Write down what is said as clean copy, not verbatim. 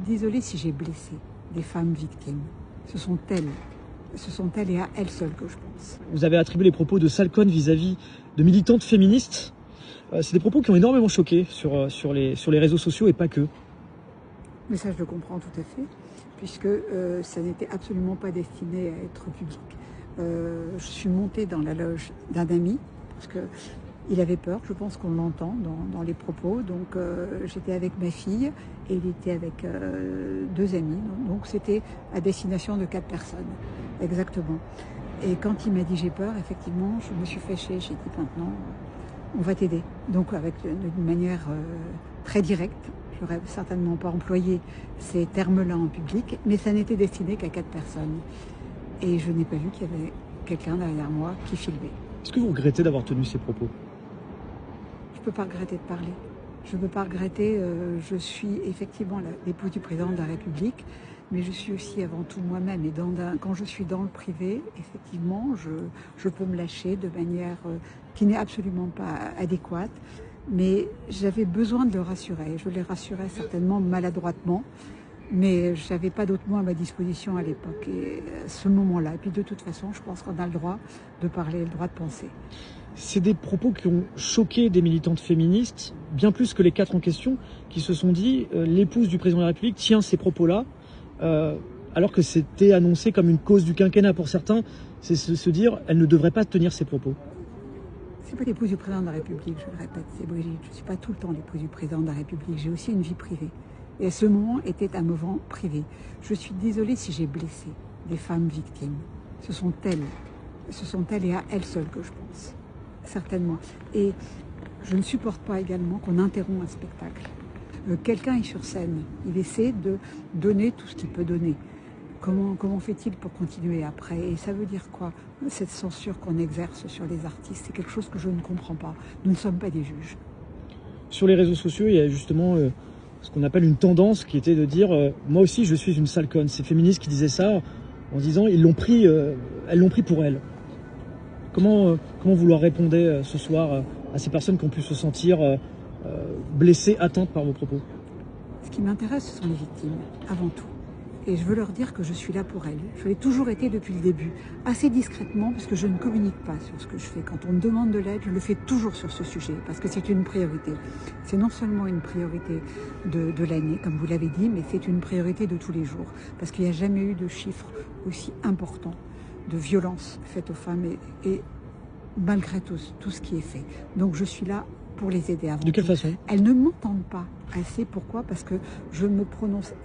désolée si j'ai blessé des femmes victimes. Ce sont elles et à elles seules que je pense. Vous avez attribué les propos de Salcone vis-à-vis de militantes féministes. C'est des propos qui ont énormément choqué sur les réseaux sociaux et pas que. Mais ça, je le comprends tout à fait, puisque ça n'était absolument pas destiné à être public. Je suis montée dans la loge d'un ami, parce qu'il avait peur, je pense qu'on l'entend dans les propos. Donc j'étais avec ma fille et il était avec 2 amis. Donc c'était à destination de 4 personnes, exactement. Et quand il m'a dit j'ai peur, effectivement, je me suis fâchée. J'ai dit maintenant, on va t'aider. Donc d'une manière très directe. Je n'aurais certainement pas employé ces termes-là en public, mais ça n'était destiné qu'à 4 personnes. Et je n'ai pas vu qu'il y avait quelqu'un derrière moi qui filmait. Est-ce que vous regrettez d'avoir tenu ces propos? Je ne peux pas regretter de parler. Je ne peux pas regretter. Je suis effectivement l'épouse du président de la République, mais je suis aussi avant tout moi-même. Et quand je suis dans le privé, effectivement, je peux me lâcher de manière qui n'est absolument pas adéquate. Mais j'avais besoin de le rassurer. Je l'ai rassuré certainement maladroitement, mais je n'avais pas d'autres mots à ma disposition à l'époque. Et à ce moment-là, et puis de toute façon, je pense qu'on a le droit de parler, le droit de penser. C'est des propos qui ont choqué des militantes féministes, bien plus que les 4 en question, qui se sont dit l'épouse du président de la République tient ces propos-là, alors que c'était annoncé comme une cause du quinquennat pour certains. C'est se dire elle ne devrait pas tenir ces propos. C'est pas l'épouse du président de la République, je le répète, c'est Brigitte. Je ne suis pas tout le temps l'épouse du président de la République. J'ai aussi une vie privée. Et ce moment était un moment privé. Je suis désolée si j'ai blessé des femmes victimes. Ce sont elles et à elles seules que je pense. Certainement. Et je ne supporte pas également qu'on interrompt un spectacle. Quelqu'un est sur scène. Il essaie de donner tout ce qu'il peut donner. Comment fait-il pour continuer après? Et ça veut dire quoi, cette censure qu'on exerce sur les artistes? C'est quelque chose que je ne comprends pas. Nous ne sommes pas des juges. Sur les réseaux sociaux, il y a justement ce qu'on appelle une tendance qui était de dire moi aussi je suis une Salcone. Ces féministes qui disaient ça en disant elles l'ont pris pour elles. Comment vous leur répondez ce soir à ces personnes qui ont pu se sentir blessées, atteintes par vos propos? Ce qui m'intéresse, ce sont les victimes, avant tout. Et je veux leur dire que je suis là pour elles. Je l'ai toujours été depuis le début, assez discrètement, parce que je ne communique pas sur ce que je fais. Quand on me demande de l'aide, je le fais toujours sur ce sujet, parce que c'est une priorité. C'est non seulement une priorité de l'année, comme vous l'avez dit, mais c'est une priorité de tous les jours. Parce qu'il n'y a jamais eu de chiffre aussi important de violence faite aux femmes, et malgré tout ce qui est fait. Donc je suis là pour les aider avant. De quelle façon? Elles ne m'entendent pas assez. Pourquoi? Parce que je me prononce